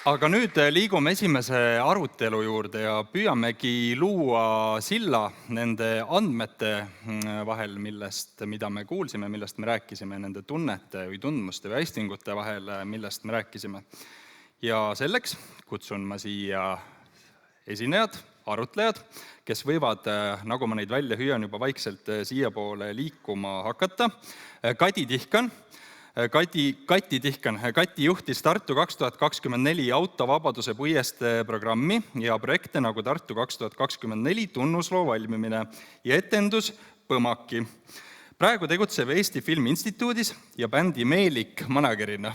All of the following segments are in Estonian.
Aga nüüd liigume esimese arutelu juurde ja püüamegi luua silla nende andmete vahel, mida me kuulsime, millest me rääkisime, nende tunnete või tundmuste või aistingute vahel, millest me rääkisime. Ja selleks kutsun ma siia esinejad, arutlejad, kes võivad, nagu ma neid välja hüüan, juba vaikselt siia poole liikuma hakata. Kati Tihkan. Kati juhtis Tartu 2024 autovabaduse puieste programmi ja projekte nagu Tartu 2024 tunnusloo valmimine ja etendus Põmaki. Praegu tegutseb Eesti Filmi Instituudis ja bändi Meelik managerina.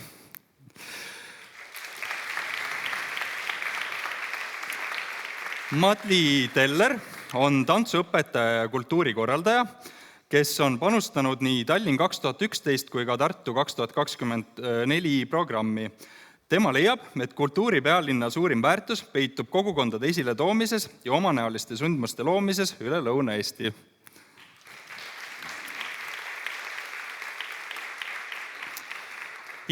Madli Teller on tantsuõpetaja ja kultuurikorraldaja, kes on panustanud nii Tallinn 2011 kui ka Tartu 2024 programmi. Tema leiab, et kultuuripealinna suurim väärtus peitub kogukondade esile toomises ja omanäoliste sündmuste loomises üle Lõuna-Eesti.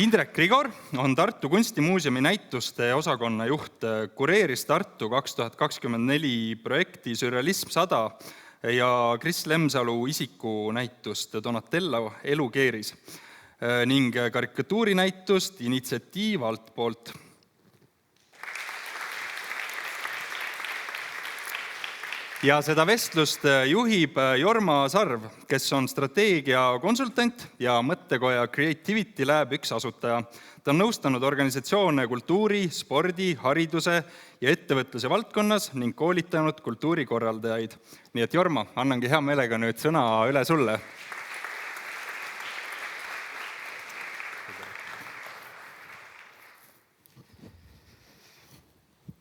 Indrek Grigor on Tartu Kunstimuuseumi näituste osakonna juht, kureeris Tartu 2024 projekti Sürrealism 100 ja Kris Lemsalu isikunäitust Donatello elukeeris ning karikatuurinäitust Initsiatiiv altpoolt. Ja seda vestlust juhib Jorma Sarv, kes on strateegiakonsultant ja mõttekoja Creativity Lab 1 asutaja. Ta on nõustanud organisatsioone kultuuri, spordi, hariduse ja ettevõtluse valdkonnas ning koolitanud kultuurikorraldajaid. Nii et Jorma, annangi hea meelega nüüd sõna üle sulle.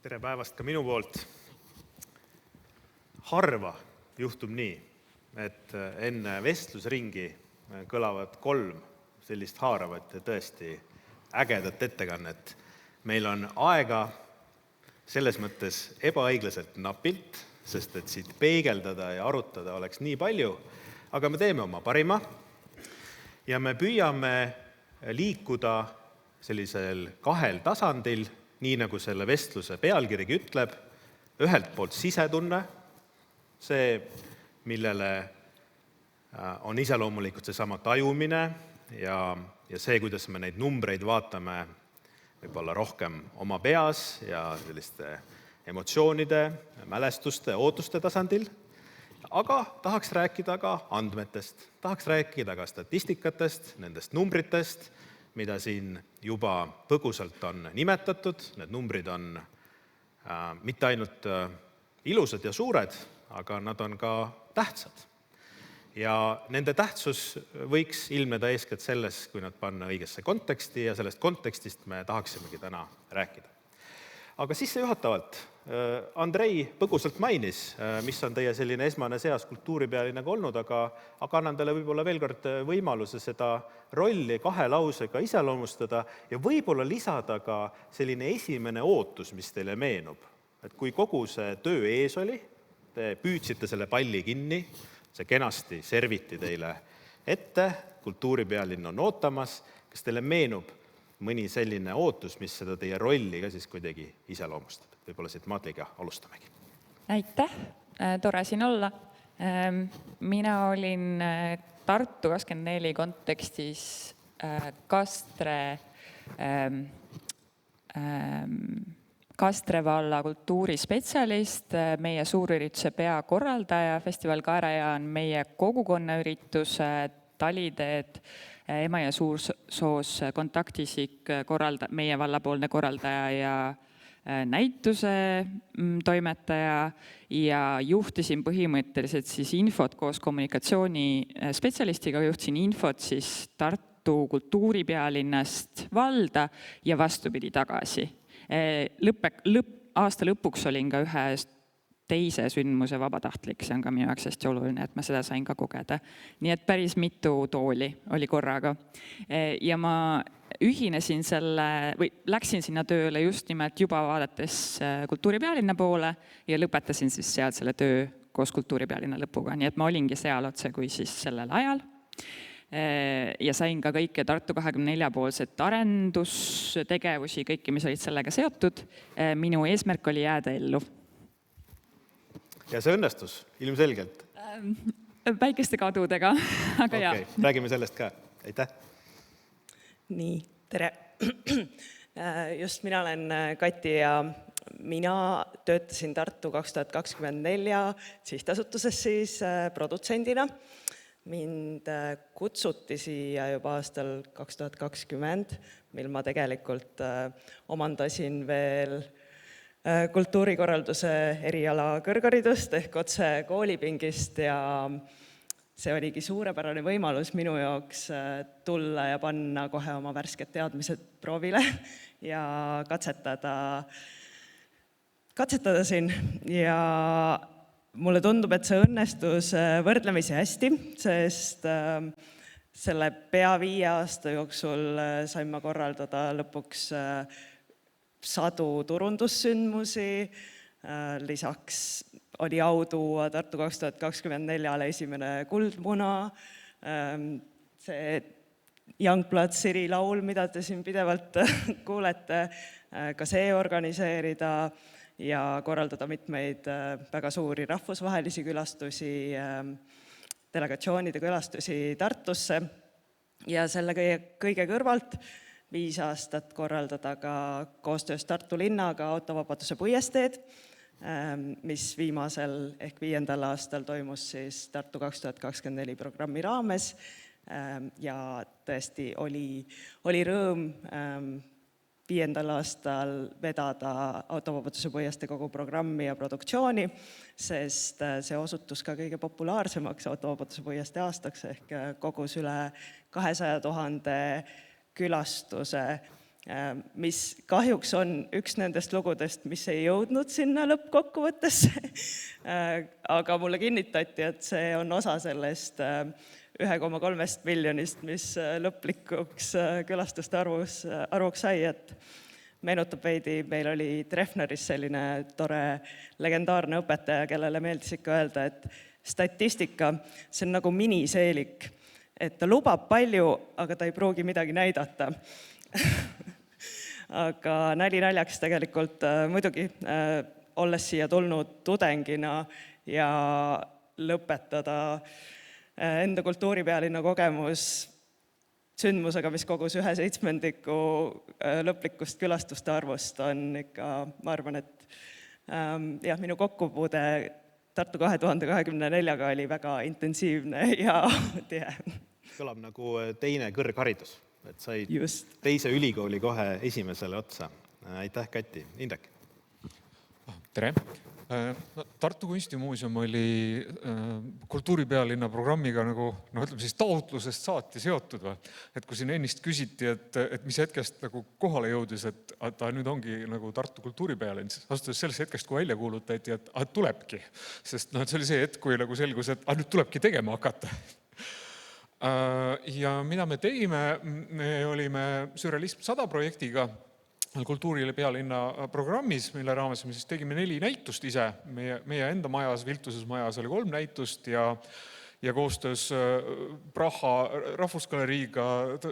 Tere päevast ka minu poolt. Harva juhtub nii, et enne vestlusringi kõlavad 3 sellist haaravat ja tõesti ägedat ettekannet. Meil on aega selles mõttes ebaõiglaselt napilt, sest et siit peegeldada ja arutada oleks nii palju, aga me teeme oma parima ja me püüame liikuda sellisel 2 tasandil, nii nagu selle vestluse pealkirigi ütleb, ühelt poolt sisetunne, see, millele on iseloomulikult seesama tajumine ja see, kuidas me neid numbreid vaatame võib-olla rohkem oma peas ja selliste emotsioonide, mälestuste, ootuste tasandil. Aga tahaks rääkida ka andmetest, tahaks rääkida ka statistikatest, nendest numbritest, mida siin juba põgusalt on nimetatud. Need numbrid on mitte ainult ilusad ja suured, aga nad on ka tähtsad. Ja nende tähtsus võiks ilmneda eeskätt selles, kui nad panna õigesse konteksti ja sellest kontekstist me tahaksimegi täna rääkida. Aga sissejuhatavalt Andrei põgusalt mainis, mis on teie selline esmane seas kultuuripealinnaga olnud, aga annan teile võib-olla veel kord võimaluse seda rolli 2 lausega iseloomustada ja võib-olla lisada ka selline esimene ootus, mis teile meenub. Et kui kogu see töö ees oli, te püüdsite selle palli kinni, see kenasti serviti teile ette, kultuuripealinn on ootamas, kas teile meenub mõni selline ootus, mis seda teie rolli ka siis kuidagi iseloomustab? Võib-olla siit Madliga alustamegi. Aitäh, tore siin olla. Mina olin Tartu 24 kontekstis Kastre valla kultuurispetsialist, meie suurürituse peakorraldaja, Festival Kaeraja on meie kogukonnaürituse Taliteed, Ema ja Suursoos kontaktisik, meie vallapoolne korraldaja ja näituse toimetaja ja juhtisin põhimõtteliselt siis infot koos kommunikatsiooni spetsialistiga, juhtisin infot siis Tartu kultuuripealinnast valda ja vastupidi tagasi. Aasta lõpuks olin ka ühe teise sündmuse vabatahtlik, see on ka minu jaoks hästi oluline, et ma seda sain ka kogeda. Nii et päris mitu tooli oli korraga. Ja ma ühinesin läksin sinna tööle just nimelt juba vaadates kultuuripealinna poole ja lõpetasin siis seal selle töö koos kultuuripealinna lõpuga. Nii et ma olingi seal otse kui siis sellel ajal. ja sain ka kõike Tartu 24 poolset arendustegevusi, kõiki, mis olid sellega seotud. Minu eesmärk oli jääda ellu. Ja see õnnestus ilmselgelt. Väikeste kadudega, aga okay. Räägime sellest ka. Aitäh! Nii, tere! Just mina olen Kati ja mina töötasin Tartu 2024 sihtasutuses siis produtsendina. Mind kutsuti siia juba aastal 2020, mil ma tegelikult omandasin veel kultuurikorralduse eriala kõrgharidust ehk otse koolipingist ja see oligi suurepärane võimalus minu jaoks tulla ja panna kohe oma värsked teadmised proovile ja katsetada siin. Ja mulle tundub, et see õnnestus võrdlemisi hästi, sest selle pea 5 aasta jooksul sain ma korraldada lõpuks 100 turundussündmusi, lisaks oli au tuua Tartu 2024 esimene kuldmuna, see Youngblood City laul, mida te siin pidevalt kuulete, ka see organiseerida ja korraldada mitmeid väga suuri rahvusvahelisi külastusi, delegatsioonide külastusi Tartusse ja selle kõige kõrvalt 5 aastat korraldada ka koostöös Tartu linnaga Autovabaduse puiesteed, mis viimasel ehk 5. aastal toimus siis Tartu 2024 programmi raames ja tõesti oli rõõm 5. aastal vedada Autovabaduse puiestee kogu programmi ja produktsiooni, sest see osutus ka kõige populaarsemaks Autovabaduse puiestee aastaks ehk kogus üle 200 000 külastuse, mis kahjuks on üks nendest lugudest, mis ei jõudnud sinna lõppkokkuvõttesse, aga mulle kinnitati, et see on osa sellest 1,3 miljonist, mis lõplikuks külastuste arvuks sai, et meenutab veidi, meil oli Treffneris selline tore legendaarne õpetaja, kellele meeldis ikka öelda, et statistika, see on nagu miniseelik, et ta lubab palju, aga ta ei pruugi midagi näidata. Aga nali naljaks tegelikult muidugi, olles siia tulnud tudengina ja lõpetada enda kultuuripealinna kogemus sündmusega, mis kogus 1/7 lõplikust külastuste arvust, on ikka, ma arvan, et jah, minu kokkupuude Tartu 2024 oli väga intensiivne ja tihe. Kõlab nagu teine kõrgharidus, et said Just. teise ülikooli kohe esimesele otsa. Aitäh, Kati. Indrek. Tere! Tartu Kunstimuuseum oli kultuuripealinna programmiga nagu, ütleme siis taotlusest saati seotud. Et kui siin ennist küsiti, et mis hetkest nagu kohale jõudis, et ta nüüd ongi nagu Tartu kultuuripealinn, astudes sellest hetkest, kui välja kuulutati, et tulebki. Sest see oli see hetk, kui nagu selgus, et nüüd tulebki tegema hakata. Ja mida me tegime, me olime Sürrealism 100 projektiga kultuurile pealinna programmis, mille raames me siis tegime 4 näitust ise. Meie enda majas, Viltuses majas oli 3 näitust ja koostöös Praha rahvusgaleriiga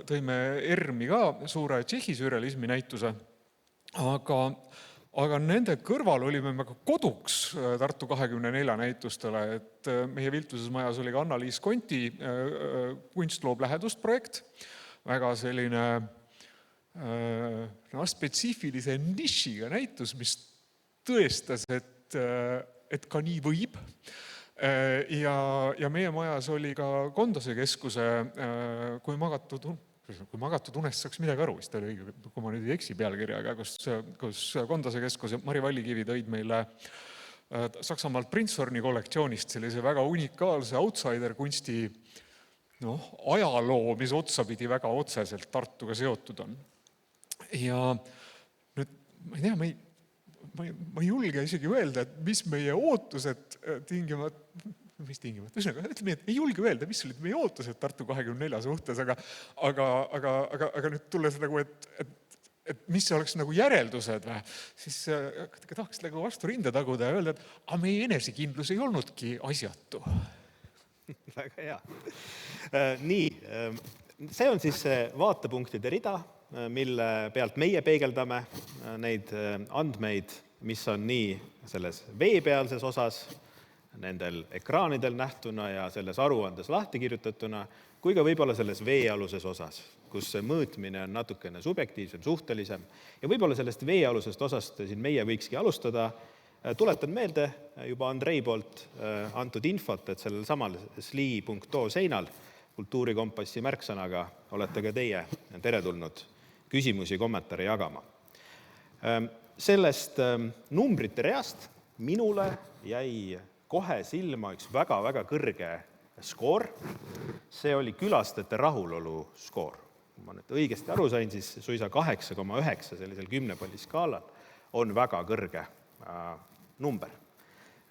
tõime ERM-i ka suure Tšehhi sürrealismi näituse. Aga nende kõrval olime me ka koduks Tartu 24 näitustele, et meie Viltuses majas oli ka Anna-Liis Konti Kunst loob lähedust projekt, väga selline spetsiifilise nišiga näitus, mis tõestas, et ka nii võib. Ja meie majas oli ka Kondase keskuse Kui magatud unest saaks midagi aru, vist oli õige, kui ma nüüd ei eksi pealkirjaga, kus Kondase keskus ja Mari Vallikivi tõid meile Saksamaalt Prinzhorni kollektsioonist sellise väga unikaalse outsider-kunsti ajaloo, mis otsapidi väga otseselt Tartuga seotud on. Ja nüüd, ma ei tea, ma ei julge isegi öelda, et mis meie ootused tingivad, ütleme, et ei julge öelda, mis olid meie ootused Tartu 24 suhtes, aga nüüd tulles nagu, et mis oleks nagu järeldused, siis tahaks nagu vastu rinde taguda ja öelda, et meie enesekindlus ei olnudki asjatu. Väga hea. Nii, see on siis see vaatepunktide rida, mille pealt meie peegeldame neid andmeid, mis on nii selles veepealses osas, nendel ekraanidel nähtuna ja selles aruandes lahti kirjutatuna, kui ka võib-olla selles veealuses osas, kus see mõõtmine on natukene subjektiivsem, suhtelisem. Ja võib-olla sellest veealusest osast siin meie võikski alustada. Tuletan meelde juba Andrei poolt antud infot, et sellel samal sli.to seinal kultuurikompassi märksõnaga olete ka teie teretulnud küsimusi, kommentaare jagama. Sellest numbrite reast minule jäi kohe silma üks väga-väga kõrge skoor. See oli külastajate rahulolu skoor. Kui ma nüüd õigesti aru sain, siis suisa 8,9 sellisel 10 palli skaalal on väga kõrge number.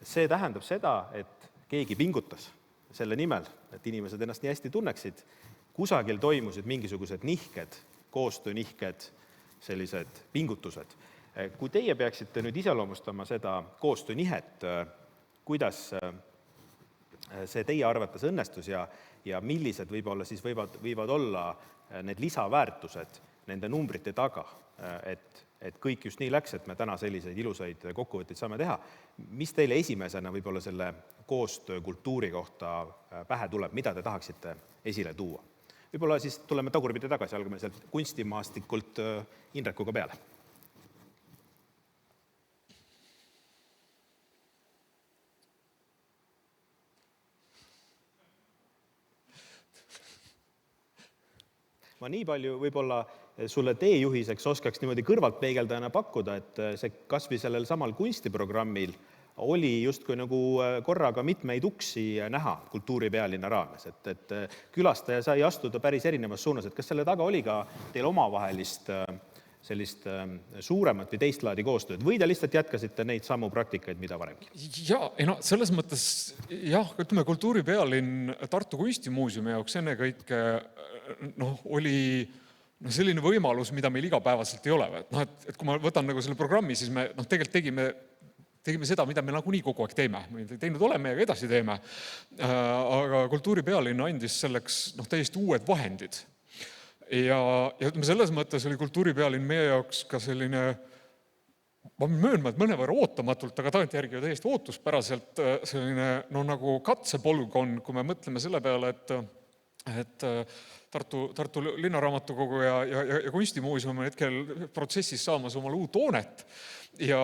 See tähendab seda, et keegi pingutas selle nimel, et inimesed ennast nii hästi tunneksid. Kusagil toimusid mingisugused nihked, koostöönihked, sellised pingutused. Kui teie peaksite nüüd iseloomustama seda koostöönihet, kuidas see teie arvates õnnestus ja millised võib-olla siis võivad olla need lisaväärtused nende numbrite taga, et kõik just nii läks, et me täna selliseid ilusaid kokkuvõtteid saame teha. Mis teile esimesena võib-olla selle koostöökultuuri kohta pähe tuleb, mida te tahaksite esile tuua? Võib-olla siis tuleme tagurpidi tagasi, algame sealt kunstimaastikult Indrekuga peale. Ma nii palju võib-olla sulle teejuhiseks oskaks niimoodi kõrvalt peegeldajana pakkuda, et see kasvõi sellel samal kunstiprogrammil oli justkui nagu korraga mitmeid uksi näha kultuuripealinna raames, et külastaja sai astuda päris erinevas suunas, et kas selle taga oli ka teil omavahelist sellist suuremat või teist laadi koostööd või te lihtsalt jätkasite neid samu praktikaid, mida varemgi? Selles mõttes ütleme, kultuuripealinn Tartu Kunstimuuseumi jaoks ennekõike oli selline võimalus, mida meil igapäevaselt ei ole. Et kui ma võtan nagu selle programmi, siis me tegelikult tegime seda, mida me nagunii kogu aeg teeme. Me teinud oleme ja ka edasi teeme. Aga kultuuripealinn andis selleks täiesti uued vahendid. Ja ütleme, selles mõttes oli kultuuripealinn meie jaoks ka selline, ma möönma, et mõnevõrra ootamatult, aga tagantjärgi täiesti ootuspäraselt selline nagu katsepolgon, kui me mõtleme selle peale, et Tartu Linnaraamatukogu ja Kunstimuuseum on hetkel protsessis saamas omale uut hoonet ja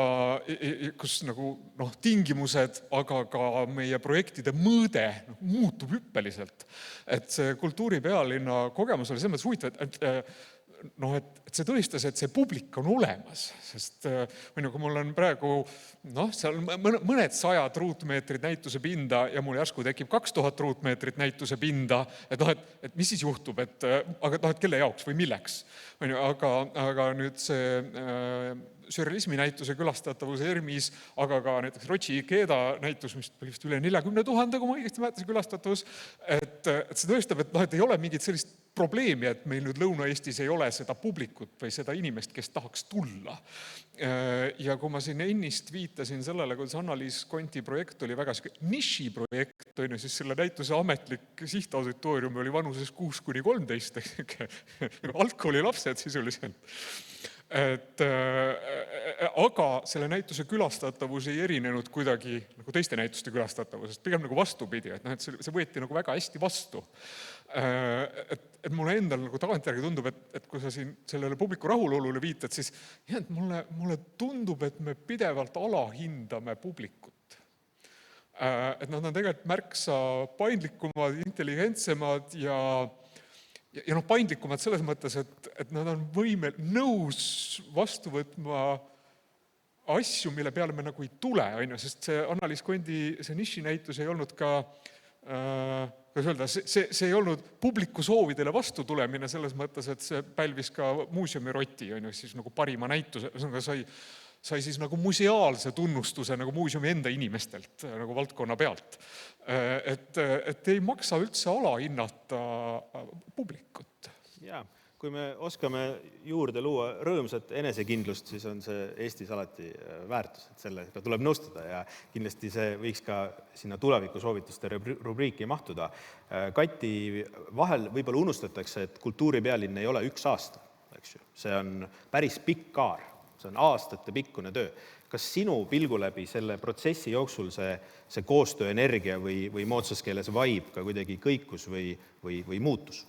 kus nagu tingimused, aga ka meie projektide mõõde muutub hüppeliselt. Et see kultuuripealinna kogemus oli selles mõttes huvitav, et see tõestas, et see publik on olemas, sest kui mul on praegu seal mõned 100 ruutmeetrid näituse pinda ja mul järsku tekib 2000 ruutmeetrit näituse pinda, et mis siis juhtub, aga kelle jaoks või milleks. Aga nüüd see sürrealismi näituse külastatavus ERMis, aga ka näiteks Rootsi Ikeda näitus, mis oli vist üle 40 000, kui ma õigesti mäletan külastatavus, et see tõestab, et ei ole mingit sellist probleemi, et meil nüüd Lõuna-Eestis ei ole seda publikut või seda inimest, kes tahaks tulla. Ja kui ma siin ennist viitasin sellele, kuidas Anna-Liis Konti projekt oli väga niši projekt, siis selle näituse ametlik sihtauditoorium oli vanuses 6–13, algkooli lapsed sisuliselt. Aga selle näituse külastatavus ei erinenud kuidagi nagu teiste näituste külastatavusest, pigem nagu vastupidi, et see võeti nagu väga hästi vastu. Et mulle endal nagu tagantjärgi tundub, et kui sa siin sellele publiku rahulolule viitad, siis mulle tundub, et me pidevalt alahindame publikut. Et nad on tegelikult märksa paindlikumad, intelligentsemad ja paindlikumad selles mõttes, et nad on nõus vastu võtma asju, mille peale me nagu ei tule, sest see Anna-Liis Kondi see nišinäitus ei olnud ka, see ei olnud publiku soovidele vastu tulemine selles mõttes, et see pälvis ka muuseumi roti, siis nagu parima näituse, sai siis nagu museaalse tunnustuse nagu muuseumi enda inimestelt nagu valdkonna pealt. Et ei maksa üldse alahinnata publikut. Jaa, kui me oskame juurde luua rõõmsat enesekindlust, siis on see Eestis alati väärtus, et sellega tuleb nõustuda ja kindlasti see võiks ka sinna tulevikusoovituste rubriiki mahtuda. Kati, vahel võib-olla unustatakse, et kultuuripealinn ei ole 1 aasta, eks ju. See on päris pikk kaar, see on aastate pikkune töö. Kas sinu pilgu läbi selle protsessi jooksul see koostööenergia või moodsas keeles vibe ka kuidagi kõikus või muutus?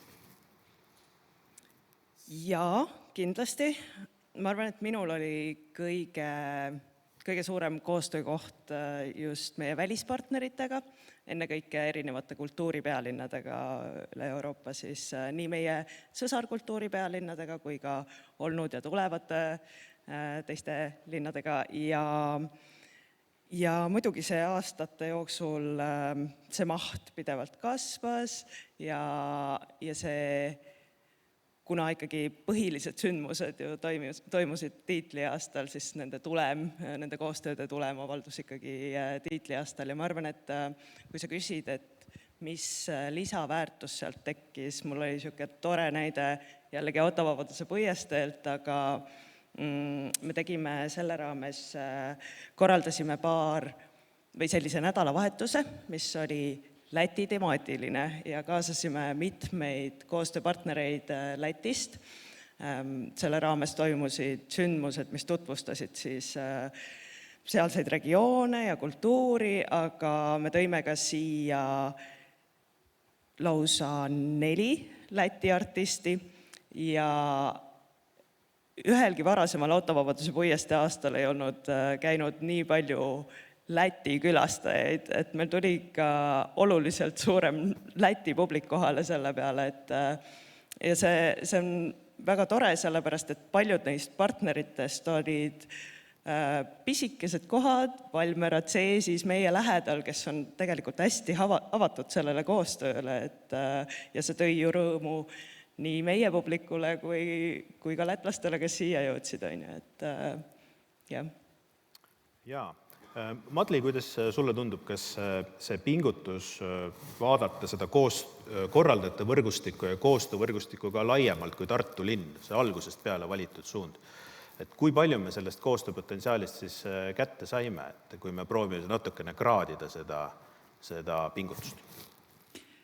Jaa, kindlasti. Ma arvan, et minul oli kõige suurem koostöökoht just meie välispartneritega, ennekõike erinevate kultuuripealinnadega üle Euroopa, siis nii meie sõsarkultuuripealinnadega kui ka olnud ja tulevate teiste linnadega ja muidugi see aastate jooksul see maht pidevalt kasvas ja see kuna ikkagi põhilised sündmused ju toimusid tiitliaastal, siis nende koostööde tulem avaldus ikkagi tiitliaastal ja ma arvan, et kui sa küsid, et mis lisaväärtus sealt tekkis, mul oli niisugune tore näide jällegi Autovabaduse puiesteelt, aga me tegime selle raames, korraldasime sellise nädalavahetuse, mis oli Läti temaatiline ja kaasasime mitmeid koostööpartnereid Lätist. Selle raames toimusid sündmused, mis tutvustasid siis sealseid regioone ja kultuuri, aga me tõime ka siia lausa 4 Läti artisti ja ühelgi varasemal Autovabaduse puiestee aastal ei olnud käinud nii palju Läti külastajaid, et meil tuli ka oluliselt suurem Läti publik kohale selle peale, ja see on väga tore, sellepärast, et paljud neist partneritest olid pisikesed kohad, Valmerad seesis meie lähedal, kes on tegelikult hästi avatud sellele koostööle, ja see tõi ju rõõmu nii meie publikule kui ka lätlastele, kes siia jõudsid, et jah. Jaa. Madli, kuidas sulle tundub, kas see pingutus vaadata seda korraldajate võrgustikku ja koostöövõrgustikku ka laiemalt kui Tartu linn, see algusest peale valitud suund, et kui palju me sellest koostööpotentsiaalist siis kätte saime, et kui me proovime natukene kraadida seda pingutust?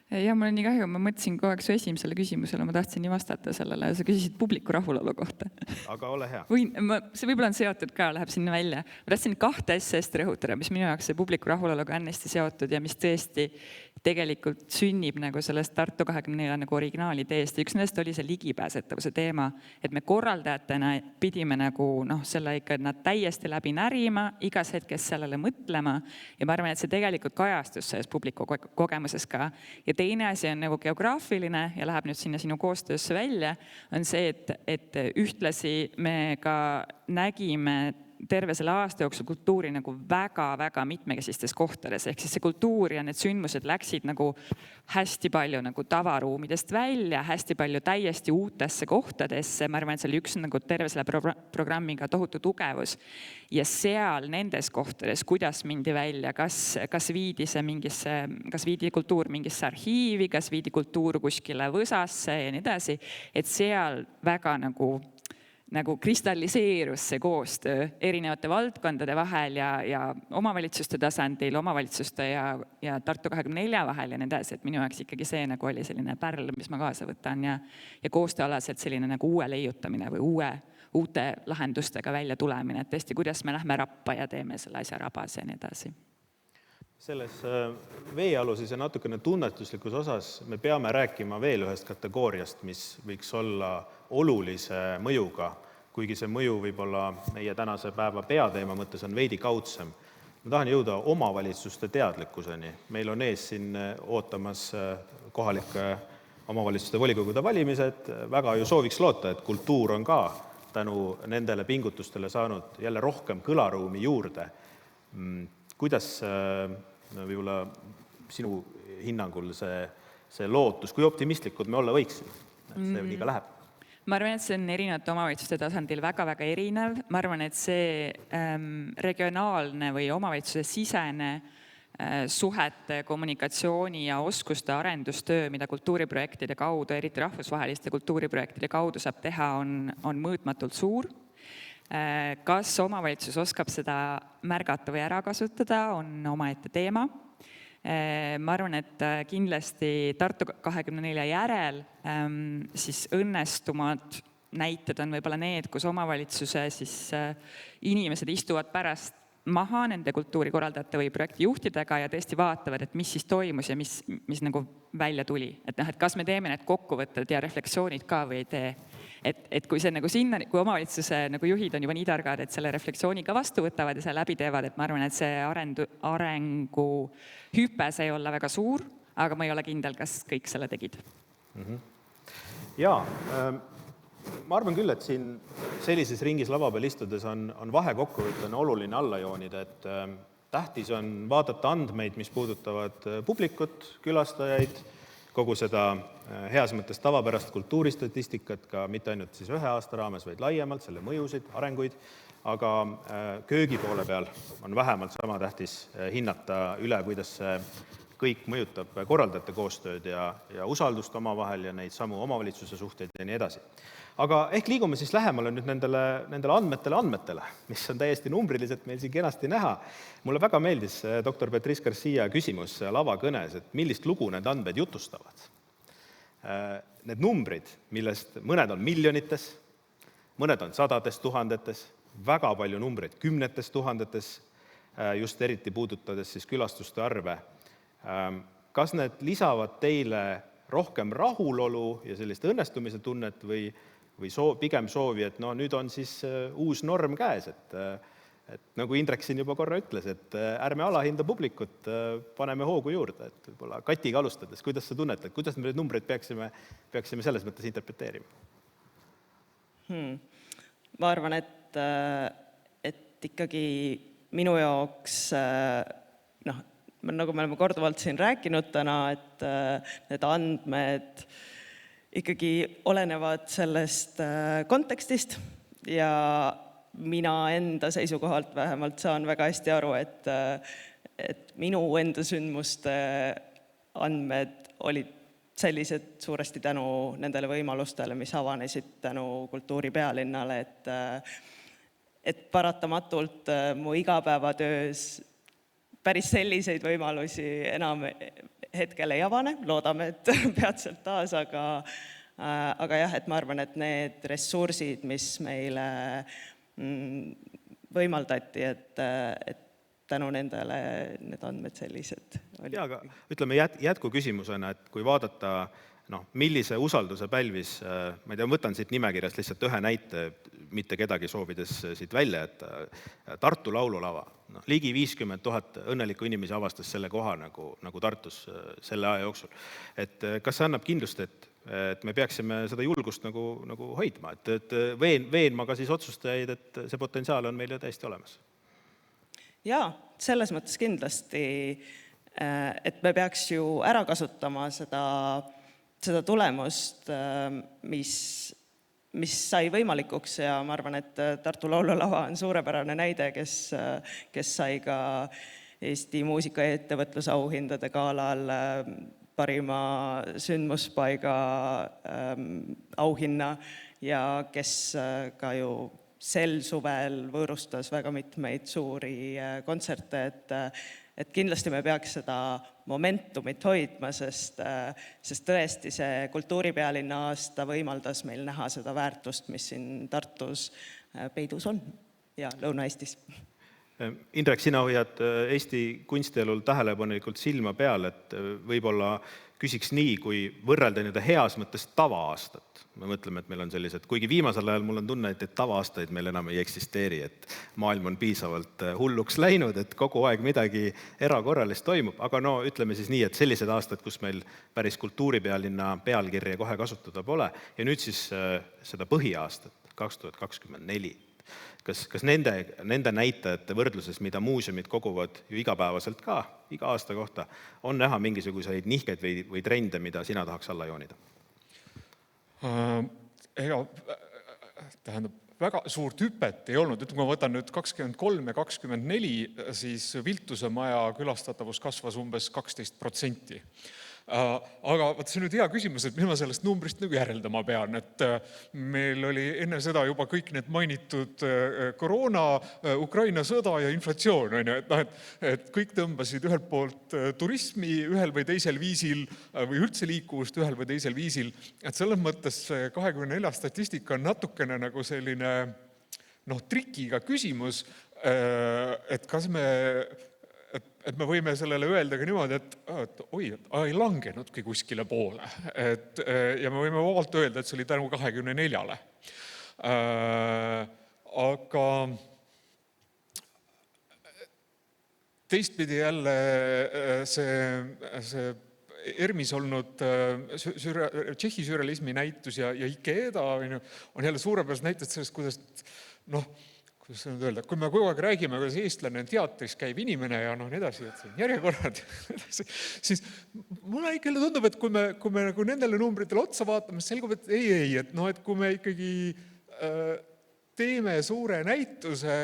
Ja mul on nii kahju, ma mõtlesin kogu aeg su esimesele küsimusele, ma tahtsin nii vastata sellele, sa küsisid publiku rahulolu kohta. Aga ole hea. See võib-olla on seotud ka, läheb sinna välja. Ma tahtsin 2 asja rõhutada, mis minu jaoks see publiku rahuloluga on hästi seotud ja mis tõesti tegelikult sünnib nagu sellest Tartu 24 nagu originaalide-eest. Üks nendest oli see ligipääsetavuse teema, et me korraldajatena pidime nagu selle ikka nad täiesti läbi närima, igas hetkes sellele mõtlema ja ma arvan, et see tegelikult kajastus selles publiku kogemuses ka. Ja teine asi on nagu geograafiline ja läheb nüüd sinna sinu koostöösse välja, on see, et ühtlasi me ka nägime terve selle aasta jooksul kultuuri nagu väga-väga mitmekesistes kohtades, ehk siis see kultuur ja need sündmused läksid nagu hästi palju nagu tavaruumidest välja, hästi palju täiesti uutesse kohtadesse, ma arvan, et see oli üks nagu terve selle programmiga tohutu tugevus ja seal nendes kohtades, kuidas mindi välja, kas viidi kultuur mingisse arhiivi, kas viidi kultuur kuskile võsasse ja nii edasi, et seal väga nagu kristalliseerus see koostöö erinevate valdkondade vahel ja omavalitsuste tasandil, omavalitsuste ja Tartu 24 vahel ja nii edasi, et minu jaoks ikkagi see nagu oli selline pärl, mis ma kaasa võtan ja koostööalaselt selline nagu uue leiutamine või uute lahendustega välja tulemine, et tõesti, kuidas me lähme rappa ja teeme selle asja rabas ja nii edasi. Selles veealuses ja natukene tunnetuslikus osas me peame rääkima veel ühest kategooriast, mis võiks olla olulise mõjuga, kuigi see mõju võib-olla meie tänase päeva peateema mõttes on veidi kaudsem. Ma tahan jõuda omavalitsuste teadlikkuseni. Meil on ees siin ootamas kohalike omavalitsuste volikogude valimised. Väga ju sooviks loota, et kultuur on ka tänu nendele pingutustele saanud jälle rohkem kõlaruumi juurde. Kuidas võib-olla sinu hinnangul see lootus, kui optimistlikud me olla võiksime, et see nii ka läheb? Ma arvan, et see on erinevate omavalitsuste tasandil väga-väga erinev. Ma arvan, et see regionaalne või omavalitsuse sisene suhete, kommunikatsiooni ja oskuste arendustöö, mida kultuuriprojektide kaudu, eriti rahvusvaheliste kultuuriprojektide kaudu saab teha, on mõõtmatult suur. Kas omavalitsus oskab seda märgata või ära kasutada, on omaette teema. Ma arvan, et kindlasti Tartu 24 järel siis õnnestumad näited on võib-olla need, kus omavalitsuse siis inimesed istuvad pärast maha nende kultuurikorraldajate või projektijuhtidega ja tõesti vaatavad, et mis siis toimus ja mis nagu välja tuli. Et kas me teeme need kokkuvõtted ja refleksioonid ka või ei tee. Et kui see nagu sinna, kui omavalitsuse nagu juhid on juba nii targad, et selle refleksiooni ka vastu võtavad ja selle läbi teevad, et ma arvan, et see arengu hüpe sai olla väga suur, aga ma ei ole kindel, kas kõik selle tegid. Jaa, ma arvan küll, et siin sellises ringis lava peal istudes on vahekokkuvõttena oluline alla joonida, et tähtis on vaadata andmeid, mis puudutavad publikut, külastajaid, kogu seda heas mõttes tavapärast kultuuristatistikat, ka mitte ainult siis ühe aasta raames, vaid laiemalt, selle mõjusid, arenguid, aga köögi poole peal on vähemalt sama tähtis hinnata üle, kuidas see kõik mõjutab korraldajate koostööd ja usaldust omavahel ja neid samu omavalitsuse suhteid ja nii edasi. Aga ehk liigume siis lähemale nüüd nendele andmetele, mis on täiesti numbriliselt meil siin kenasti näha. Mulle väga meeldis doktor Beatrice Garcia küsimus lavakõnes, et millist lugu need andmed jutustavad. Need numbrid, millest mõned on miljonites, mõned on sadades tuhandetes, väga palju numbreid kümnetes tuhandetes, just eriti puudutades siis külastuste arve. Kas need lisavad teile rohkem rahulolu ja sellist õnnestumise tunnet või pigem soovi, et no nüüd on siis uus norm käes, et nagu Indrek siin juba korra ütles, et ärme alahinda publikut, paneme hoogu juurde, et võib-olla Katiga alustades, kuidas sa tunned, et kuidas me need numbreid peaksime selles mõttes interpreteerima? Ma arvan, et ikkagi minu jaoks, nagu me oleme korduvalt siin rääkinud täna, et need andmed ikkagi olenevad sellest kontekstist ja mina enda seisukohalt vähemalt saan väga hästi aru, et minu enda sündmuste andmed olid sellised suuresti tänu nendele võimalustele, mis avanesid tänu kultuuripealinnale, et paratamatult mu igapäevatöös päris selliseid võimalusi enam hetkel ei avane, loodame, et peatselt taas, aga jah, et ma arvan, et need ressursid, mis meile võimaldati, et tänu nendele need andmed sellised olid. Ja, aga ütleme jätku küsimusena, et kui vaadata, millise usalduse pälvis, ma ei tea, võtan siit nimekirjast lihtsalt ühe näite, mitte kedagi soovides siit välja, et Tartu laululava, ligi 50 000 õnnelikku inimesi avastas selle koha nagu Tartus selle aja jooksul. Et kas see annab kindlust, et me peaksime seda julgust nagu hoidma, et veenma ka siis otsustajaid, et see potentsiaal on meil ju täiesti olemas? Jaa, selles mõttes kindlasti, et me peaks ju ära kasutama seda tulemust, mis sai võimalikuks ja ma arvan, et Tartu laululava on suurepärane näide, kes sai ka Eesti muusikaettevõtluse auhindade galal parima sündmuspaiga auhinna ja kes ka ju sel suvel võõrustas väga mitmeid suuri kontserte, et kindlasti me peaks seda momentumit hoidma, sest tõesti see kultuuripealinna aasta võimaldas meil näha seda väärtust, mis siin Tartus peidus on ja Lõuna-Eestis. Indrek, sina hoiad Eesti kunstielul tähelepanelikult silma peal, et võib-olla küsiks nii, kui võrrelda nende heas mõttes tava-aastat. Me mõtleme, et meil on sellised, kuigi viimasel ajal mul on tunne, et tava-aastaid meil enam ei eksisteeri, et maailm on piisavalt hulluks läinud, et kogu aeg midagi erakorralist toimub, aga ütleme siis nii, et sellised aastad, kus meil päris kultuuripealinna pealkirja kohe kasutada pole ja nüüd siis seda põhiaastat 2024. Kas nende näitajate võrdluses, mida muuseumid koguvad ju igapäevaselt ka, iga aasta kohta, on näha mingisuguseid nihkeid või trende, mida sina tahaks alla joonida? Tähendab, väga suurt hüpet ei olnud, kui ma võtan nüüd 23 ja 24, siis Viltuse maja külastatavus kasvas umbes 12%. Aga vaat see on nüüd hea küsimus, et mis ma sellest numbrist nagu järeldama pean, et meil oli enne seda juba kõik need mainitud koroona, Ukraina sõda ja inflatsioon, on ju, et kõik tõmbasid ühelt poolt turismi ühel või teisel viisil või üldse liikuvust ühel või teisel viisil, et selles mõttes 24 statistika on natukene nagu selline trikiga küsimus, et kas et me võime sellele öelda ka niimoodi, et oi, ei langenudki kuskile poole. Ja me võime vabalt öelda, et see oli tänu 24-le. Aga teistpidi jälle see ERMis olnud Tšehhi sürrealismi näitus ja Ikeda on jälle suurepärased näited sellest, kuidas kuidas nüüd öelda, kui me kogu aeg räägime, kuidas eestlane on teatris käiv inimene ja nii edasi, et see on järjekorrad, siis mulle ikka tundub, et kui me nagu nendele numbritele otsa vaatame, selgub, et ei, et kui me ikkagi teeme suure näituse,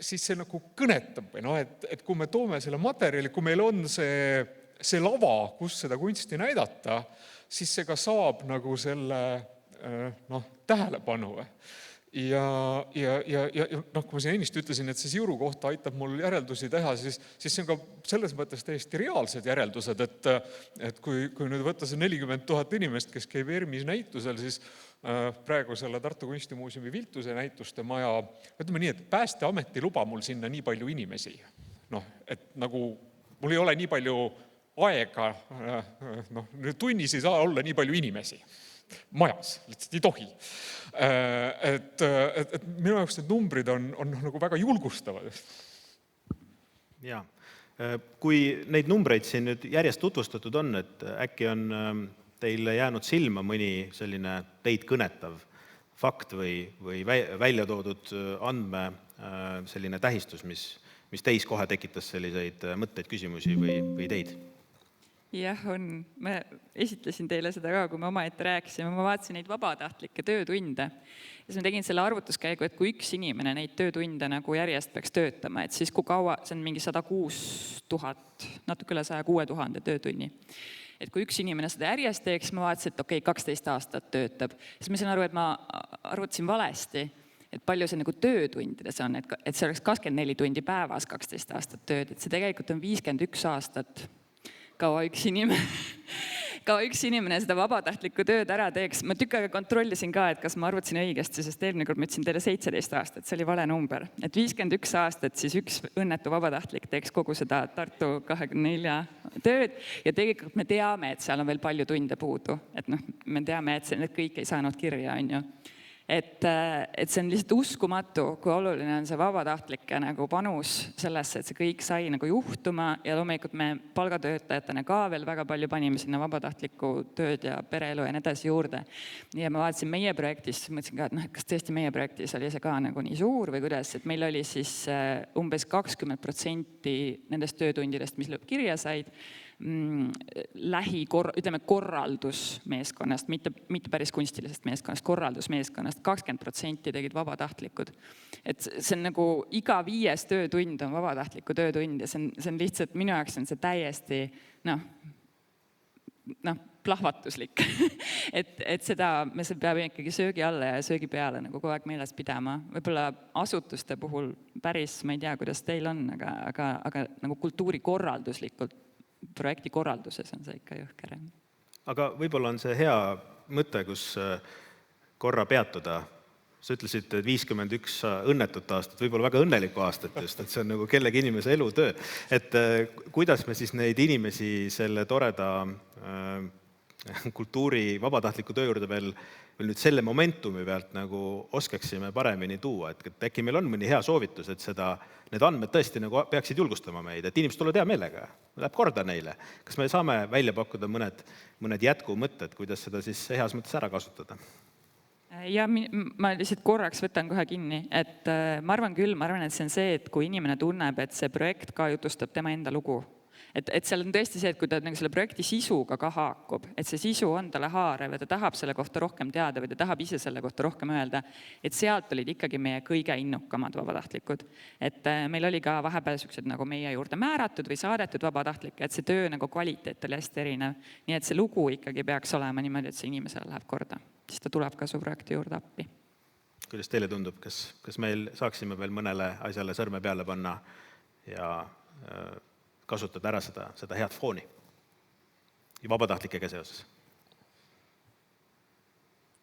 siis see nagu kõnetab või et kui me toome selle materjali, kui meil on see lava, kus seda kunsti näidata, siis see ka saab nagu selle tähelepanu. Ja kui ma siin ennist ütlesin, et see Siuru kohta aitab mul järeldusi teha, siis see on ka selles mõttes täiesti reaalsed järeldused, et kui nüüd võtta see 40 000 inimest, kes käib ERMis näitusel, siis praegu selle Tartu Kunstimuuseumi Viltuse näituste maja, ütleme nii, et Päästeameti luba mul sinna nii palju inimesi. Et nagu mul ei ole nii palju aega, tunnis ei saa olla nii palju inimesi. Majas, lihtsalt ei tohi. Et minu jaoks need numbrid on nagu väga julgustavad. Ja, kui neid numbreid siin nüüd järjest tutvustatud on, et äkki on teile jäänud silma mõni selline teid kõnetav fakt või välja toodud andme selline tähistus, mis teis kohe tekitas selliseid mõtteid, küsimusi või teid? Jah, on. Ma esitlesin teile seda ka, kui me omaette rääkisime. Ma vaatasin neid vabatahtlikke töötunde. Ja siis ma tegin selle arvutuskäigu, et kui üks inimene neid töötunde nagu järjest peaks töötama, et siis kui kaua, see on mingi 106 000, natuke üle 106 000 töötunni. Et kui üks inimene seda järjest teeks, ma vaatasin, et 12 aastat töötab. Siis ma sain aru, et ma arvutasin valesti, et palju see nagu töötundides on, et see oleks 24 tundi päevas 12 aastat tööd, et see tegelikult on 51 aastat. Kaua üks inimene seda vabatahtlikku tööd ära teeks. Ma tükk aega kontrollisin ka, et kas ma arvutasin õigesti, sest eelmine kord ma ütlesin teile 17 aastat, see oli vale number. Et 51 aastat siis üks õnnetu vabatahtlik teeks kogu seda Tartu 24 tööd ja tegelikult me teame, et seal on veel palju tunde puudu. Et me teame, et need kõik ei saanud kirja, on ju. Et see on lihtsalt uskumatu, kui oluline on see vabatahtlike nagu panus sellesse, et see kõik sai nagu juhtuma ja loomulikult me palgatöötajatena ka veel väga palju panime sinna vabatahtlikku tööd ja pereelu ja nii edasi juurde. Ja ma vaatasin meie projektis, mõtlesin ka, et kas tõesti meie projektis oli see ka nagu nii suur või kuidas, et meil oli siis umbes 20% nendest töötundidest, mis kirja said, ütleme korraldusmeeskonnast, mitte päris kunstilisest meeskonnast, korraldusmeeskonnast, 20% tegid vabatahtlikud. Et see on nagu iga 5 töötund on vabatahtliku töötund ja see on lihtsalt, minu jaoks on see täiesti plahvatuslik. et seda me peame ikkagi söögi alla ja söögi peale nagu kogu aeg meeles pidama. Võib-olla asutuste puhul päris, ma ei tea, kuidas teil on, aga nagu kultuurikorralduslikult projekti korralduses on see ikka jõhker. Aga võib-olla on see hea mõte, kus korra peatuda. Sa ütlesid, et 51 õnnetut aastat, võib-olla väga õnnelikku aastat just, et see on nagu kellegi inimese elutöö. Et kuidas me siis neid inimesi selle toreda kultuuri vabatahtliku töö juurde veel nüüd selle momentumi pealt nagu oskaksime paremini tuua, et äkki meil on mõni hea soovitus, et need andmed tõesti nagu peaksid julgustama meid, et inimesed tulevad hea meelega, läheb korda neile. Kas me saame välja pakkuda mõned jätkumõtted, kuidas seda siis heas mõttes ära kasutada? Ja ma lihtsalt korraks võtan kohe kinni, et ma arvan, et see on see, et kui inimene tunneb, et see projekt ka jutustab tema enda lugu, et seal on tõesti see, et kui ta nagu selle projekti sisuga ka haakub, et see sisu on talle haarav ja ta tahab selle kohta rohkem teada või ta tahab ise selle kohta rohkem öelda, et sealt olid ikkagi meie kõige innukamad vabatahtlikud. Et meil oli ka vahepeal siuksed nagu meie juurde määratud või saadetud vabatahtlikke, et see töö nagu kvaliteet oli hästi erinev. Nii et see lugu ikkagi peaks olema niimoodi, et see inimesele läheb korda. Siis ta tuleb ka su projekti juurde appi. Kuidas teile tundub, kas meil saaksime veel mõnele asjale sõrme peale panna ja kasutada ära seda head fooni ja vabatahtlikega seoses?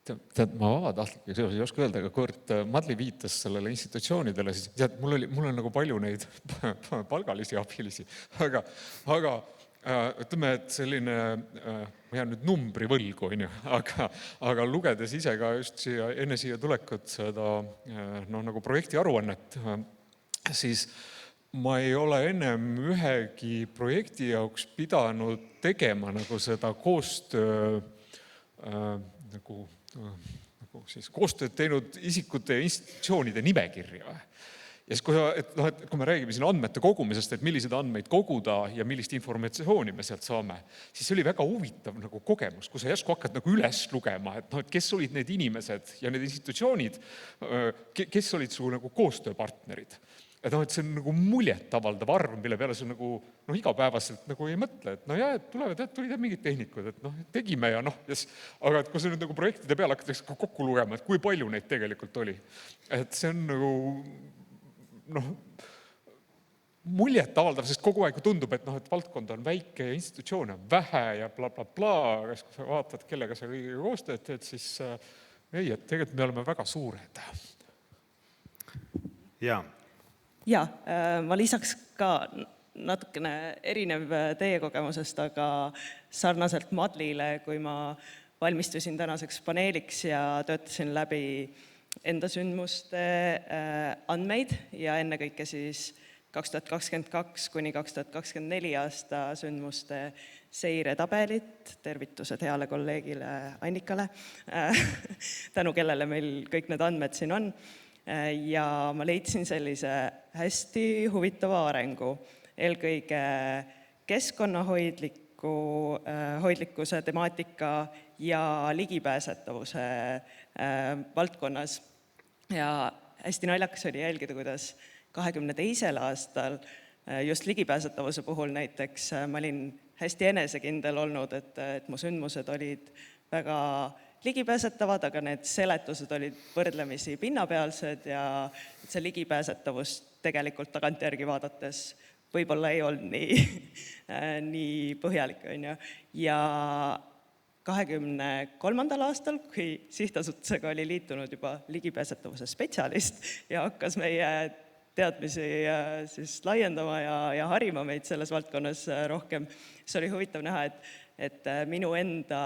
Tead, ma vabatahtlikega seoses ei oska öelda, aga kuivõrd Madli viitas sellele institutsioonidele, siis tead, mul on nagu palju neid palgalisi abilisi, aga ütleme, et selline, ma jään nüüd numbri võlgu, aga lugedes ise ka just enne siia tulekut seda nagu projekti aruannet, siis ma ei ole ennem ühegi projekti jaoks pidanud tegema nagu seda koostöö, nagu koostööd teinud isikute ja institutsioonide nimekirja. Ja siis, kui me räägime siin andmete kogumisest, et millised andmeid koguda ja millist informatsiooni me sealt saame, siis see oli väga huvitav nagu kogemus, kui sa järsku hakkad nagu üles lugema, et kes olid need inimesed ja need institutsioonid, kes olid su nagu koostööpartnerid. Et see on nagu muljetavaldav arv, mille peale sa nagu igapäevaselt nagu ei mõtle, et et tulid mingid tehnikud, et tegime ja aga et kui sa nüüd nagu projektide peale hakatakse kokku lugema, et kui palju neid tegelikult oli, et see on nagu muljetavaldav, sest kogu aeg tundub, et valdkond on väike ja institutsioone on vähe ja blablabla, aga kui sa vaatad, kellega sa kõigiga koostööd teed, siis ei, et tegelikult me oleme väga suured. Ja, ma lisaks ka natukene erinev teie kogemusest, aga sarnaselt Madlile, kui ma valmistusin tänaseks paneeliks ja töötasin läbi enda sündmuste andmeid ja ennekõike siis 2022 kuni 2024 aasta sündmuste seiretabelit, tervitused heale kolleegile Annikale, tänu kellele meil kõik need andmed siin on. Ja ma leidsin sellise hästi huvitava arengu, eelkõige keskkonnahoidlikkuse temaatika ja ligipääsetavuse valdkonnas. Ja hästi naljakas oli jälgida, kuidas 2022. aastal just ligipääsetavuse puhul näiteks ma olin hästi enesekindel olnud, et mu sündmused olid väga ligipääsetavad, aga need seletused olid võrdlemisi pinnapealsed ja see ligipääsetavus tegelikult tagantjärgi vaadates võib-olla ei olnud nii põhjalik. Ja 2023. aastal, kui sihtasutusega oli liitunud juba ligipääsetavuse spetsialist ja hakkas meie teadmisi siis laiendama ja harima meid selles valdkonnas rohkem, siis oli huvitav näha, et minu enda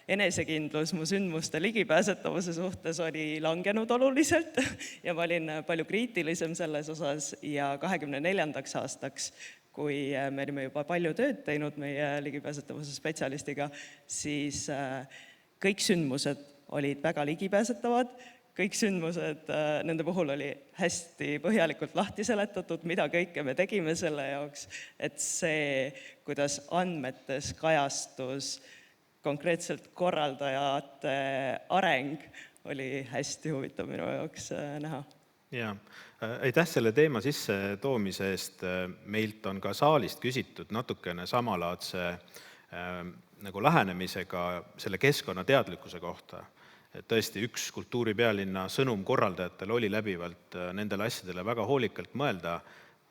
enesekindlus mu sündmuste ligipääsetavuse suhtes oli langenud oluliselt ja ma olin palju kriitilisem selles osas ja 2024. aastaks, kui me olime juba palju tööd teinud meie ligipääsetavuse spetsialistiga, siis kõik sündmused olid väga ligipääsetavad, kõik sündmused, nende puhul oli hästi põhjalikult lahti seletatud, mida kõike me tegime selle jaoks, et see, kuidas andmetes kajastus konkreetselt korraldajate areng, oli hästi huvitav minu jaoks näha. Ja, aitäh selle teema sisse toomise eest. Meilt on ka saalist küsitud natukene samalaadse nagu lähenemisega selle keskkonnateadlikkuse kohta. Et tõesti üks kultuuripealinna sõnum korraldajatel oli läbivalt nendele asjadele väga hoolikalt mõelda.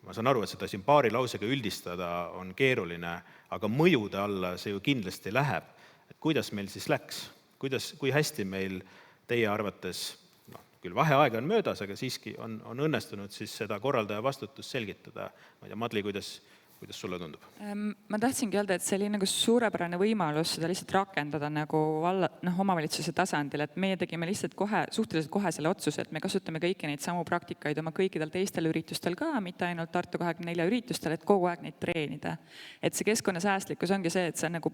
Ma saan aru, et seda siin paari lausega üldistada on keeruline, aga mõjude alla see ju kindlasti läheb. Et kuidas meil siis läks? Kui hästi meil teie arvates, küll vaheaega on möödas, aga siiski on õnnestunud siis seda korraldaja vastutust selgitada? Ma ei tea, Madli, kuidas sulle tundub? Ma tahtsingi öelda, et see oli nagu suurepärane võimalus seda lihtsalt rakendada nagu omavalitsuse tasandil, et meie tegime lihtsalt suhteliselt kohe selle otsuse, et me kasutame kõiki neid samu praktikaid oma kõikidel teistel üritustel ka, mitte ainult Tartu 24 üritustel, et kogu aeg neid treenida. Et see keskkonnasäästlikkus ongi see, et sa nagu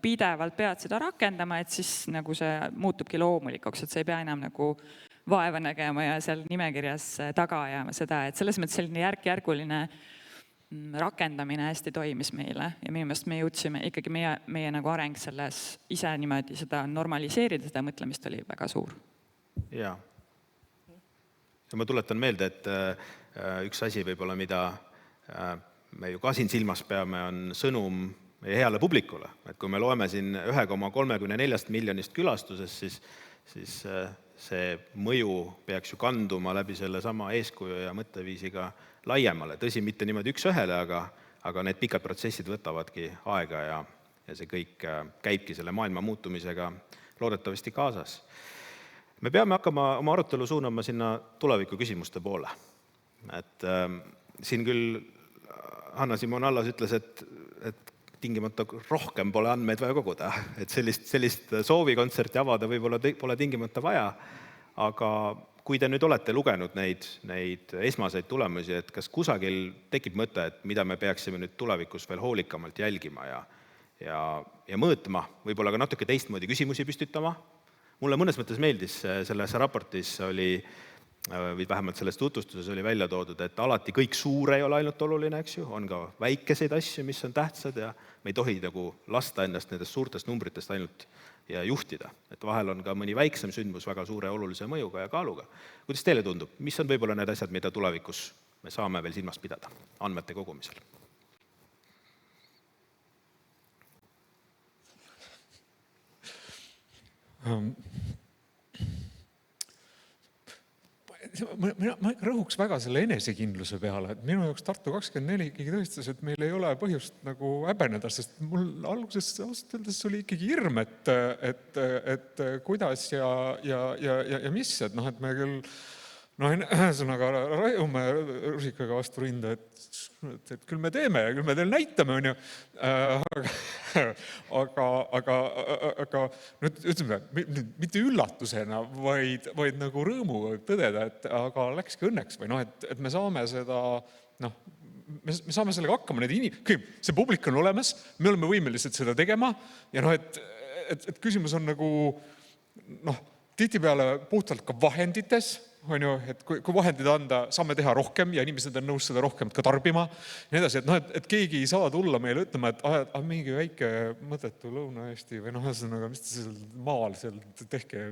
pidevalt pead seda rakendama, et siis nagu see muutubki loomulikuks, et sa ei pea enam nagu vaeva nägema ja seal nimekirjas taga ajama seda, et selles mõttes selline järk-järguline rakendamine hästi toimis meile ja minu meelest me jõudsime ikkagi meie nagu areng selles ise niimoodi seda normaliseerida, seda mõtlemist oli väga suur. Jaa. Ja ma tuletan meelde, et üks asi võib-olla, mida me ju ka siin silmas peame, on sõnum meie heale publikule. Et kui me loeme siin 1,34 miljonist külastusest, siis see mõju peaks ju kanduma läbi selle sama eeskuju ja mõtteviisiga laiemale. Tõsi, mitte niimoodi üks ühele, aga need pikad protsessid võtavadki aega ja see kõik käibki selle maailma muutumisega loodetavasti kaasas. Me peame hakkama oma arutelu suunama sinna tuleviku küsimuste poole. Et siin küll Hanna Simon Allas ütles, et tingimata rohkem pole andmeid vaja koguda, et sellist soovikontserti avada võib-olla pole tingimata vaja, aga kui te nüüd olete lugenud neid esmaseid tulemusi, et kas kusagil tekib mõte, et mida me peaksime nüüd tulevikus veel hoolikamalt jälgima ja mõõtma, võib-olla ka natuke teistmoodi küsimusi püstitama. Mulle mõnes mõttes meeldis, selles raportis oli, või vähemalt selles tutvustuses oli välja toodud, et alati kõik suur ei ole ainult oluline, eks ju, on ka väikeseid asju, mis on tähtsad ja me ei tohi nagu lasta ennast nendest suurtest numbritest ainult ja juhtida. Et vahel on ka mõni väiksem sündmus väga suure olulise mõjuga ja kaaluga. Kuidas teile tundub? Mis on võib-olla need asjad, mida tulevikus me saame veel silmas pidada andmete kogumisel? Ma rõhuks väga selle enesekindluse peale, et minu jaoks Tartu 24 ikkagi tõestas, et meil ei ole põhjust nagu häbeneda, sest mul alguses ausalt öeldes oli ikkagi hirm, et kuidas ja mis, et me küll ühesõnaga rajume rusikaga vastu rinda, et küll me teeme ja küll me teil näitame, on ju. Aga nüüd ütleme, mitte üllatusena, vaid nagu rõõmuga võib tõdeda, et aga läkski õnneks või et me saame seda, me saame sellega hakkama, see publik on olemas, me oleme võimelised seda tegema ja et küsimus on nagu tihtipeale puhtalt ka vahendites, on ju, et kui vahendid anda, saame teha rohkem ja inimesed on nõus seda rohkem ka tarbima. Nii edasi, et keegi ei saa tulla meile ütlema, et mingi väike mõttetu Lõuna-Eesti või ühesõnaga, mis te seal maal seal tehke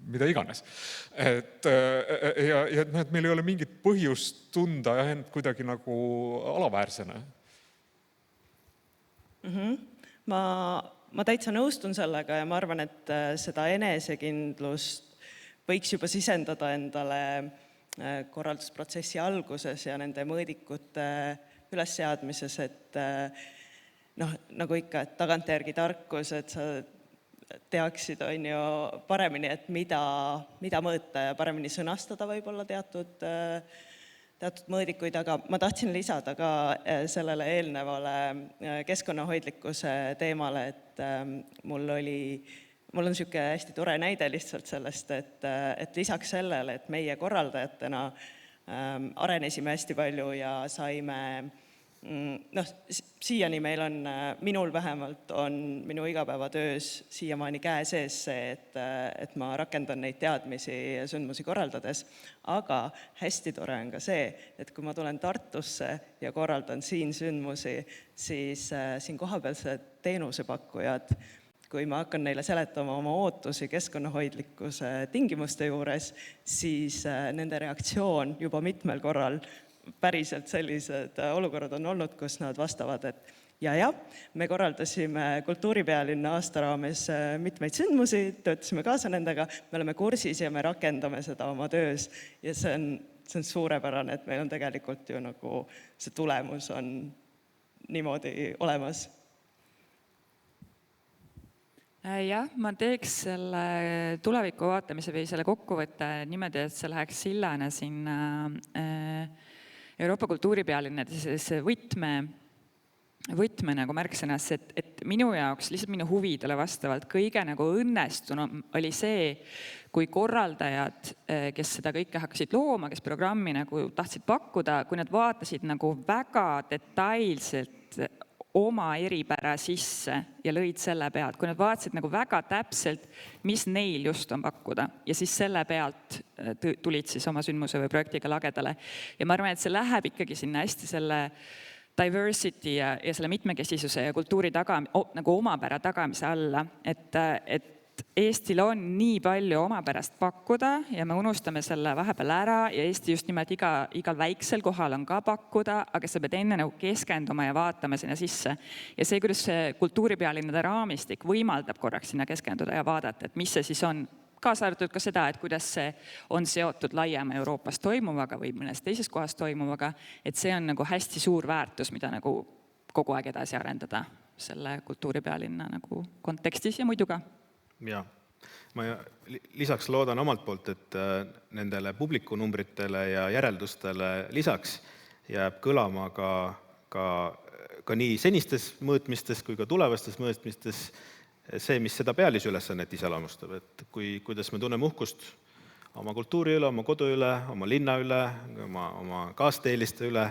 mida iganes. Ja et meil ei ole mingit põhjust tunda ja end kuidagi nagu alaväärsena. Ma täitsa nõustun sellega ja ma arvan, et seda enesekindlust võiks juba sisendada endale korraldusprotsessi alguses ja nende mõõdikute ülesseadmises, et nagu ikka, et tagantjärgi tarkus, et sa teaksid paremini, et mida mõõta ja paremini sõnastada võib-olla teatud mõõdikuid, aga ma tahtsin lisada ka sellele eelnevale keskkonnahoidlikkuse teemale, et mul on niisugune hästi tore näide lihtsalt sellest, et lisaks sellele, et meie korraldajatena arenesime hästi palju ja saime, siiani meil on, minul vähemalt on minu igapäevatöös siiamaani käe sees see, et ma rakendan neid teadmisi ja sündmusi korraldades, aga hästi tore on ka see, et kui ma tulen Tartusse ja korraldan siin sündmusi, siis siin kohapealsed teenusepakkujad, kui ma hakkan neile seletama oma ootusi keskkonnahoidlikkuse tingimuste juures, siis nende reaktsioon juba mitmel korral päriselt sellised olukorrad on olnud, kus nad vastavad, et me korraldasime kultuuripealinna aasta raames mitmeid sündmusi, töötasime kaasa nendega, me oleme kursis ja me rakendame seda oma töös ja see on suurepärane, et meil on tegelikult ju nagu see tulemus on niimoodi olemas. Jah, ma teeks selle tuleviku vaatamise või selle kokkuvõtte niimoodi, et see läheks sillana sinna Euroopa kultuuripealinnades võtme nagu märksõnasse, et minu jaoks lihtsalt minu huvidele vastavalt kõige nagu õnnestunum oli see, kui korraldajad, kes seda kõike hakkasid looma, kes programmi nagu tahtsid pakkuda, kui nad vaatasid nagu väga detailselt oma eripära sisse ja lõid selle pealt, kui nad vaatasid nagu väga täpselt, mis neil just on pakkuda ja siis selle pealt tulid siis oma sündmuse või projektiga lagedale. Ja ma arvan, et see läheb ikkagi sinna hästi selle diversity ja selle mitmekesisuse ja kultuuri nagu omapära tagamise alla, et Eestil on nii palju omapärast pakkuda ja me unustame selle vahepeal ära ja Eesti just nimelt igal väiksel kohal on ka pakkuda, aga sa pead enne nagu keskenduma ja vaatama sinna sisse. Ja see, kuidas see kultuuripealinnade raamistik võimaldab korraks sinna keskenduda ja vaadata, et mis see siis on, kaasa arvatud ka seda, et kuidas see on seotud laiema Euroopas toimuvaga või mõnes teises kohas toimuvaga, et see on nagu hästi suur väärtus, mida nagu kogu aeg edasi arendada selle kultuuripealinna nagu kontekstis ja muidu ka. Ja ma lisaks loodan omalt poolt, et nendele publikunumbritele ja järeldustele lisaks jääb kõlama ka nii senistes mõõtmistes kui ka tulevastes mõõtmistes see, mis seda pealisülesannet iseloomustab, et kuidas me tunneme uhkust oma kultuuri üle, oma kodu üle, oma linna üle, oma kaasteeliste üle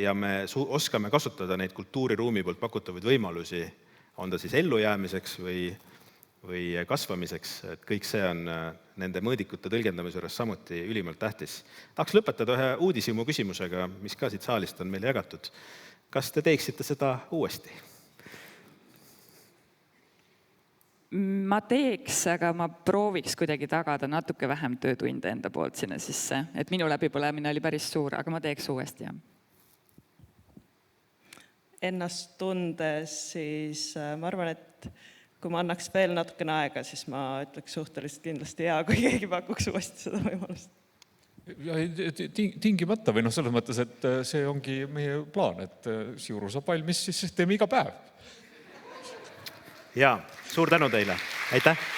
ja me oskame kasutada neid kultuuriruumi poolt pakutavaid võimalusi, on ta siis ellujäämiseks või kasvamiseks, et kõik see on nende mõõdikute tõlgendamise juures samuti ülimalt tähtis. Tahaks lõpetada ühe uudishimu küsimusega, mis ka siit saalist on meile jagatud. Kas te teeksite seda uuesti? Ma teeks, aga ma prooviks kuidagi tagada natuke vähem töötunde enda poolt sinna sisse. Et minu läbipõlemine oli päris suur, aga ma teeks uuesti, jah. Ennast tundes siis ma arvan, et kui ma annaks veel natukene aega, siis ma ütleks suhteliselt kindlasti hea, kui keegi pakuks uuesti seda võimalust. Ja tingimata või selles mõttes, et see ongi meie plaan, et Siuru saab valmis, siis teeme iga päev. Ja, suur tänu teile. Aitäh!